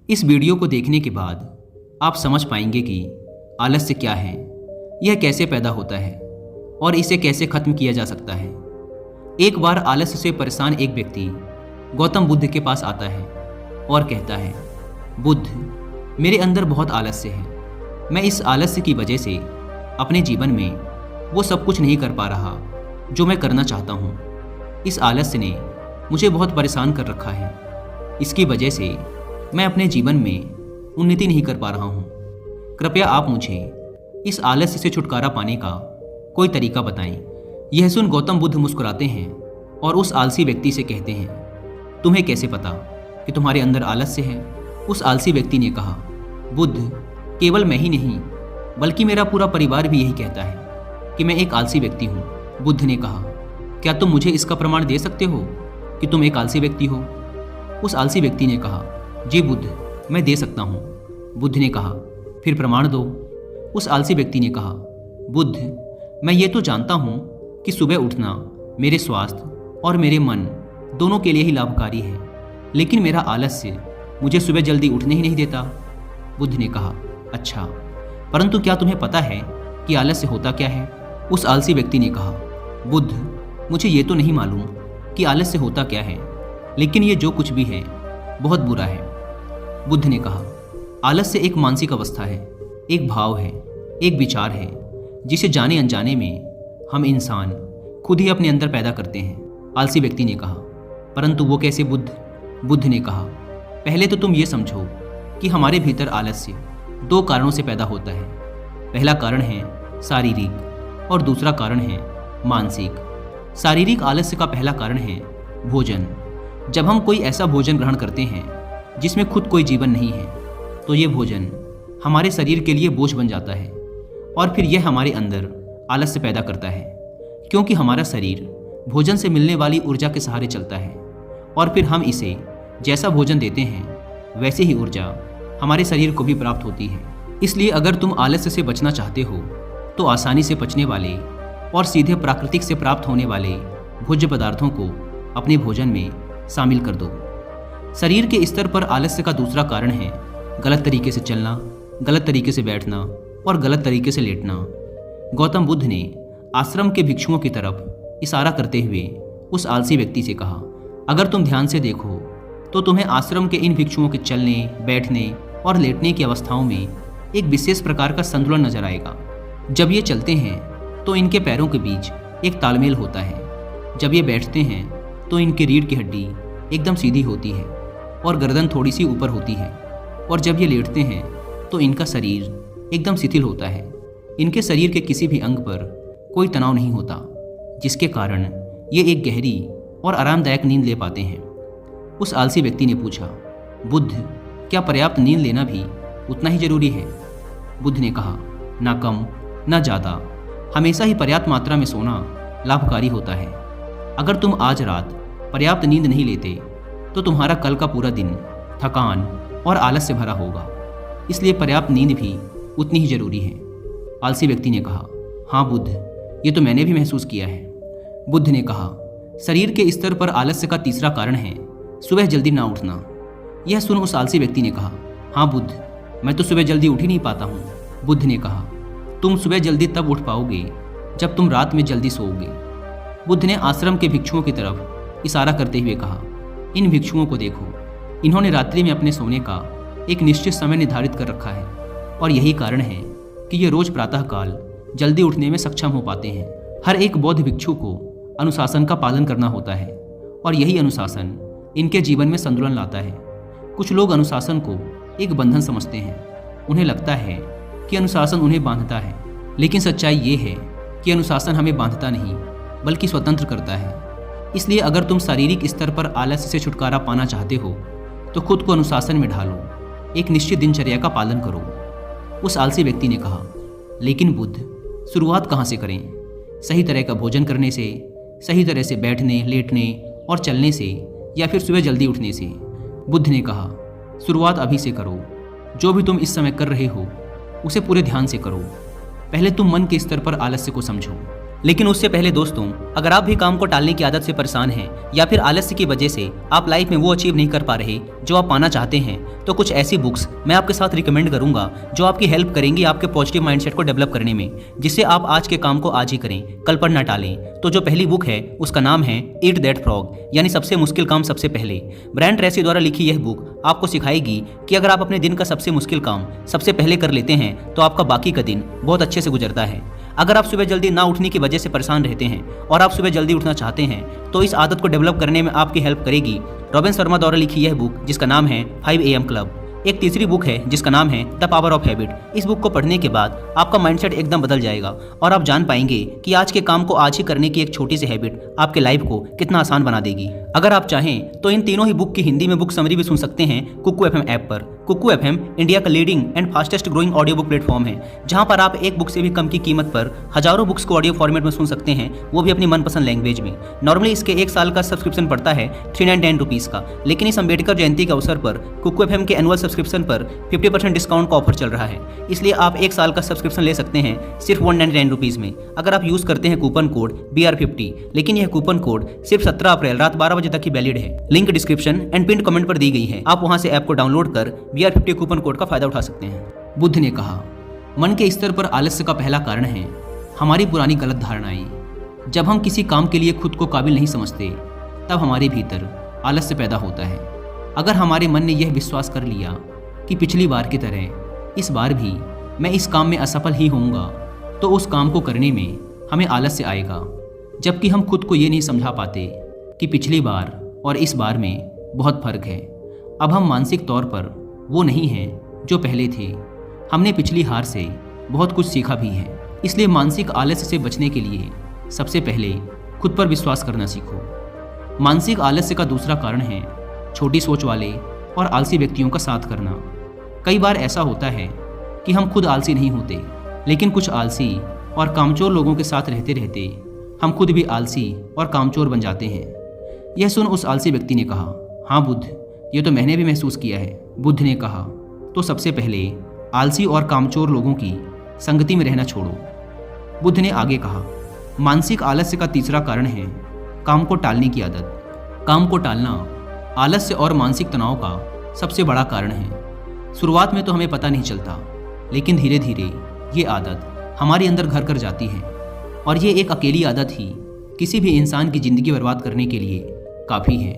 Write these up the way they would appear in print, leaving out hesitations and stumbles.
इस वीडियो को देखने के बाद आप समझ पाएंगे कि आलस्य क्या है, यह कैसे पैदा होता है और इसे कैसे खत्म किया जा सकता है। एक बार आलस्य से परेशान एक व्यक्ति गौतम बुद्ध के पास आता है और कहता है, बुद्ध, मेरे अंदर बहुत आलस्य है। मैं इस आलस्य की वजह से अपने जीवन में वो सब कुछ नहीं कर पा रहा जो मैं करना चाहता हूँ। इस आलस्य ने मुझे बहुत परेशान कर रखा है। इसकी वजह से मैं अपने जीवन में उन्नति नहीं कर पा रहा हूँ। कृपया आप मुझे इस आलस्य से छुटकारा पाने का कोई तरीका बताएं। यह सुन गौतम बुद्ध मुस्कुराते हैं और उस आलसी व्यक्ति से कहते हैं, तुम्हें कैसे पता कि तुम्हारे अंदर आलस्य है? उस आलसी व्यक्ति ने कहा, बुद्ध, केवल मैं ही नहीं बल्कि मेरा पूरा परिवार भी यही कहता है कि मैं एक आलसी व्यक्ति हूँ। बुद्ध ने कहा, क्या तुम मुझे इसका प्रमाण दे सकते हो कि तुम एक आलसी व्यक्ति हो? उस आलसी व्यक्ति ने कहा, जी बुद्ध, मैं दे सकता हूँ। बुद्ध ने कहा, फिर प्रमाण दो। उस आलसी व्यक्ति ने कहा, बुद्ध, मैं ये तो जानता हूँ कि सुबह उठना मेरे स्वास्थ्य और मेरे मन दोनों के लिए ही लाभकारी है, लेकिन मेरा आलस्य मुझे सुबह जल्दी उठने ही नहीं देता। बुद्ध ने कहा, अच्छा, परंतु क्या तुम्हें पता है कि आलस्य होता क्या है? उस आलसी व्यक्ति ने कहा, बुद्ध, मुझे ये तो नहीं मालूम कि आलस्य होता क्या है, लेकिन ये जो कुछ भी है बहुत बुरा है। बुद्ध ने कहा, आलस्य एक मानसिक अवस्था है, एक भाव है, एक विचार है जिसे जाने अनजाने में हम इंसान खुद ही अपने अंदर पैदा करते हैं। आलसी व्यक्ति ने कहा, परंतु वो कैसे बुद्ध? बुद्ध ने कहा, पहले तो तुम ये समझो कि हमारे भीतर आलस्य दो कारणों से पैदा होता है। पहला कारण है शारीरिक और दूसरा कारण है मानसिक। शारीरिक आलस्य का पहला कारण है भोजन। जब हम कोई ऐसा भोजन ग्रहण करते हैं जिसमें खुद कोई जीवन नहीं है, तो ये भोजन हमारे शरीर के लिए बोझ बन जाता है और फिर यह हमारे अंदर आलस्य पैदा करता है, क्योंकि हमारा शरीर भोजन से मिलने वाली ऊर्जा के सहारे चलता है और फिर हम इसे जैसा भोजन देते हैं वैसे ही ऊर्जा हमारे शरीर को भी प्राप्त होती है। इसलिए अगर तुम आलस्य से बचना चाहते हो तो आसानी से पचने वाले और सीधे प्राकृतिक से प्राप्त होने वाले भोज्य पदार्थों को अपने भोजन में शामिल कर दो। शरीर के स्तर पर आलस्य का दूसरा कारण है गलत तरीके से चलना, गलत तरीके से बैठना और गलत तरीके से लेटना। गौतम बुद्ध ने आश्रम के भिक्षुओं की तरफ इशारा करते हुए उस आलसी व्यक्ति से कहा, अगर तुम ध्यान से देखो तो तुम्हें आश्रम के इन भिक्षुओं के चलने, बैठने और लेटने की अवस्थाओं में एक विशेष प्रकार का संतुलन नजर आएगा। जब ये चलते हैं तो इनके पैरों के बीच एक तालमेल होता है। जब ये बैठते हैं तो इनकी रीढ़ की हड्डी एकदम सीधी होती है और गर्दन थोड़ी सी ऊपर होती है, और जब ये लेटते हैं तो इनका शरीर एकदम शिथिल होता है। इनके शरीर के किसी भी अंग पर कोई तनाव नहीं होता, जिसके कारण ये एक गहरी और आरामदायक नींद ले पाते हैं। उस आलसी व्यक्ति ने पूछा, बुद्ध, क्या पर्याप्त नींद लेना भी उतना ही जरूरी है? बुद्ध ने कहा, ना कम ना ज़्यादा, हमेशा ही पर्याप्त मात्रा में सोना लाभकारी होता है। अगर तुम आज रात पर्याप्त नींद नहीं लेते तो तुम्हारा कल का पूरा दिन थकान और आलस से भरा होगा। इसलिए पर्याप्त नींद भी उतनी ही जरूरी है। आलसी व्यक्ति ने कहा, हाँ बुद्ध, ये तो मैंने भी महसूस किया है। बुद्ध ने कहा, शरीर के स्तर पर आलस्य का तीसरा कारण है सुबह जल्दी ना उठना। यह सुन उस आलसी व्यक्ति ने कहा, हाँ बुद्ध, मैं तो सुबह जल्दी उठ ही नहीं पाता हूँ। बुद्ध ने कहा, तुम सुबह जल्दी तब उठ पाओगे जब तुम रात में जल्दी सोओगे। बुद्ध ने आश्रम के भिक्षुओं की तरफ इशारा करते हुए कहा, इन भिक्षुओं को देखो, इन्होंने रात्रि में अपने सोने का एक निश्चित समय निर्धारित कर रखा है और यही कारण है कि ये रोज प्रातःकाल जल्दी उठने में सक्षम हो पाते हैं। हर एक बौद्ध भिक्षु को अनुशासन का पालन करना होता है और यही अनुशासन इनके जीवन में संतुलन लाता है। कुछ लोग अनुशासन को एक बंधन समझते हैं। उन्हें लगता है कि अनुशासन उन्हें बांधता है, लेकिन सच्चाई ये है कि अनुशासन हमें बांधता नहीं बल्कि स्वतंत्र करता है। इसलिए अगर तुम शारीरिक स्तर पर आलस्य से छुटकारा पाना चाहते हो तो खुद को अनुशासन में ढालो, एक निश्चित दिनचर्या का पालन करो। उस आलसी व्यक्ति ने कहा, लेकिन बुद्ध, शुरुआत कहाँ से करें? सही तरह का भोजन करने से, सही तरह से बैठने, लेटने और चलने से, या फिर सुबह जल्दी उठने से? बुद्ध ने कहा, शुरुआत अभी से करो। जो भी तुम इस समय कर रहे हो उसे पूरे ध्यान से करो। पहले तुम मन के स्तर पर आलस्य को समझो। लेकिन उससे पहले दोस्तों, अगर आप भी काम को टालने की आदत से परेशान हैं या फिर आलस्य की वजह से आप लाइफ में वो अचीव नहीं कर पा रहे जो आप पाना चाहते हैं, तो कुछ ऐसी बुक्स मैं आपके साथ रिकमेंड करूंगा जो आपकी हेल्प करेंगी आपके पॉजिटिव माइंडसेट को डेवलप करने में, जिससे आप आज के काम को आज ही करें, कल पर ना टालें। तो जो पहली बुक है उसका नाम है ईट दैट फ्रॉग, यानी सबसे मुश्किल काम सबसे पहले। ब्रायन ट्रेसी द्वारा लिखी यह बुक आपको सिखाएगी कि अगर आप अपने दिन का सबसे मुश्किल काम सबसे पहले कर लेते हैं तो आपका बाकी का दिन बहुत अच्छे से गुजरता है। अगर आप सुबह जल्दी ना उठने की वजह से परेशान रहते हैं और आप सुबह जल्दी उठना चाहते हैं तो इस आदत को डेवलप करने में आपकी हेल्प करेगी रॉबिन शर्मा द्वारा लिखी यह बुक जिसका नाम है 5 AM क्लब। एक तीसरी बुक है जिसका नाम है द पावर ऑफ हैबिट। इस बुक को पढ़ने के बाद आपका माइंडसेट एकदम बदल जाएगा और आप जान पाएंगे कि आज के काम को आज ही करने की एक छोटी सी हैबिट आपके लाइफ को कितना आसान बना देगी। अगर आप चाहें तो इन तीनों ही बुक की हिंदी में बुक समरी भी सुन सकते हैं कुकू FM ऐप पर। कुकू FM इंडिया का leading and fastest growing audio book platform है, जहां पर आप एक बुक से भी कम की कीमत पर हजारों बुक्स को ऑडियो फॉर्मेट में सुन सकते हैं, वो भी अपनी मनपसंद लैंग्वेज में। नॉर्मली इसके 1 साल का सब्सक्रिप्शन पड़ता है 399 रुपीज़ का, लेकिन इस अम्बेडकर जयंती के अवसर पर कुकू FM के एनुअल सब्सक्रिप्शन पर 50% डिस्काउंट का ऑफर चल रहा है, इसलिए आप 1 साल का सब्सक्रिप्शन ले सकते हैं सिर्फ 199 रुपीज़ में, अगर आप यूज़ करते हैं कूपन कोड BR50। लेकिन यह कूपन कोड सिर्फ 17 अप्रैल रात 12 बजे तक ही वैलिड है। Link description and pin comment पर दी गई है, आप वहां से ऐप को डाउनलोड कर BR50 कूपन कोड का फायदा उठा सकते हैं। बुद्ध ने कहा, मन के स्तर पर आलस्य का पहला कारण है हमारी पुरानी गलत धारणाएं। जब हम किसी काम के लिए खुद को काबिल नहीं समझते तब हमारे भीतर आलस्य पैदा होता है। अगर हमारे मन ने यह विश्वास कर लिया कि पिछली बार की तरह इस बार भी मैं इस काम में असफल ही होऊंगा, तो उस काम को करने में हमें आलस्य आएगा। जबकि हम खुद को ये नहीं समझा पाते कि पिछली बार और इस बार में बहुत फर्क है। अब हम मानसिक तौर पर वो नहीं हैं जो पहले थे। हमने पिछली हार से बहुत कुछ सीखा भी है। इसलिए मानसिक आलस्य से बचने के लिए सबसे पहले खुद पर विश्वास करना सीखो। मानसिक आलस्य का दूसरा कारण है छोटी सोच वाले और आलसी व्यक्तियों का साथ करना। कई बार ऐसा होता है कि हम खुद आलसी नहीं होते, लेकिन कुछ आलसी और कामचोर लोगों के साथ रहते रहते हम खुद भी आलसी और कामचोर बन जाते हैं। यह सुन उस आलसी व्यक्ति ने कहा, हाँ बुद्ध, ये तो मैंने भी महसूस किया है। बुद्ध ने कहा, तो सबसे पहले आलसी और कामचोर लोगों की संगति में रहना छोड़ो। बुद्ध ने आगे कहा, मानसिक आलस्य का तीसरा कारण है काम को टालने की आदत। काम को टालना आलस्य और मानसिक तनाव का सबसे बड़ा कारण है। शुरुआत में तो हमें पता नहीं चलता, लेकिन धीरे धीरे ये आदत हमारे अंदर घर कर जाती है, और ये एक अकेली आदत ही किसी भी इंसान की ज़िंदगी बर्बाद करने के लिए काफ़ी है।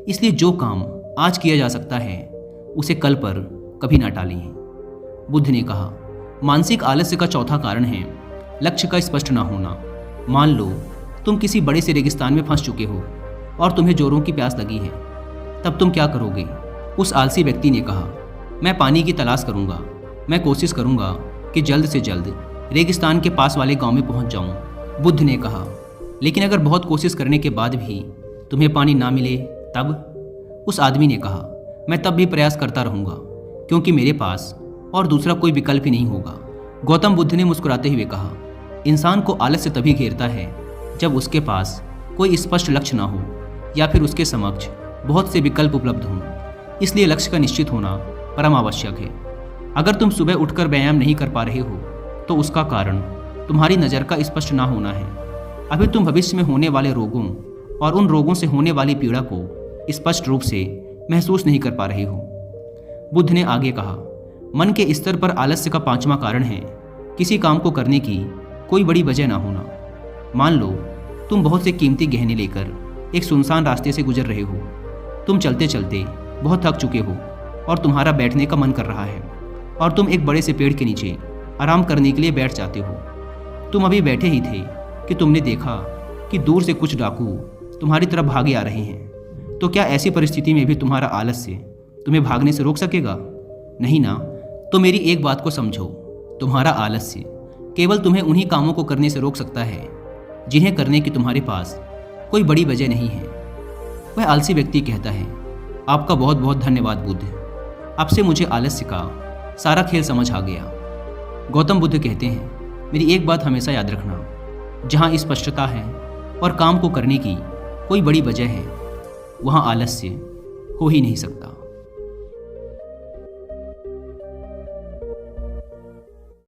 इसलिए जो काम आज किया जा सकता है उसे कल पर कभी ना टालें। बुद्ध ने कहा, मानसिक आलस्य का चौथा कारण है लक्ष्य का स्पष्ट ना होना। मान लो तुम किसी बड़े से रेगिस्तान में फंस चुके हो और तुम्हें जोरों की प्यास लगी है, तब तुम क्या करोगे? उस आलसी व्यक्ति ने कहा, मैं पानी की तलाश करूंगा। मैं कोशिश करूंगा कि जल्द से जल्द रेगिस्तान के पास वाले गांव में पहुंच जाऊं। बुद्ध ने कहा, लेकिन अगर बहुत कोशिश करने के बाद भी तुम्हें पानी ना मिले तब? उस आदमी ने कहा, मैं तब भी प्रयास करता रहूंगा, क्योंकि मेरे पास और दूसरा कोई विकल्प ही नहीं होगा। गौतम बुद्ध ने मुस्कुराते हुए कहा, इंसान को आलस्य तभी घेरता है जब उसके पास कोई स्पष्ट लक्ष्य ना हो या फिर उसके समक्ष बहुत से विकल्प उपलब्ध हों। इसलिए लक्ष्य का निश्चित होना परम आवश्यक है। अगर तुम सुबह उठकर व्यायाम नहीं कर पा रहे हो तो उसका कारण तुम्हारी नज़र का स्पष्ट ना होना है। अभी तुम भविष्य में होने वाले रोगों और उन रोगों से होने वाली पीड़ा को स्पष्ट रूप से महसूस नहीं कर पा रहे हो। बुद्ध ने आगे कहा, मन के स्तर पर आलस्य का पांचवा कारण है किसी काम को करने की कोई बड़ी वजह ना होना। मान लो तुम बहुत से कीमती गहने लेकर एक सुनसान रास्ते से गुजर रहे हो। तुम चलते चलते बहुत थक चुके हो और तुम्हारा बैठने का मन कर रहा है, और तुम एक बड़े से पेड़ के नीचे आराम करने के लिए बैठ जाते हो। तुम अभी बैठे ही थे कि तुमने देखा कि दूर से कुछ डाकू तुम्हारी तरफ भागे आ रहे हैं। तो क्या ऐसी परिस्थिति में भी तुम्हारा आलस्य तुम्हें भागने से रोक सकेगा? नहीं ना। तो मेरी एक बात को समझो, तुम्हारा आलस्य केवल तुम्हें उन्हीं कामों को करने से रोक सकता है जिन्हें करने की तुम्हारे पास कोई बड़ी वजह नहीं है। वह आलसी व्यक्ति कहता है, आपका बहुत बहुत धन्यवाद बुद्ध, अब से मुझे आलस्य का सारा खेल समझ आ गया। गौतम बुद्ध कहते हैं, मेरी एक बात हमेशा याद रखना, जहाँ स्पष्टता है और काम को करने की कोई बड़ी वजह है, वहाँ आलस्य हो ही नहीं सकता।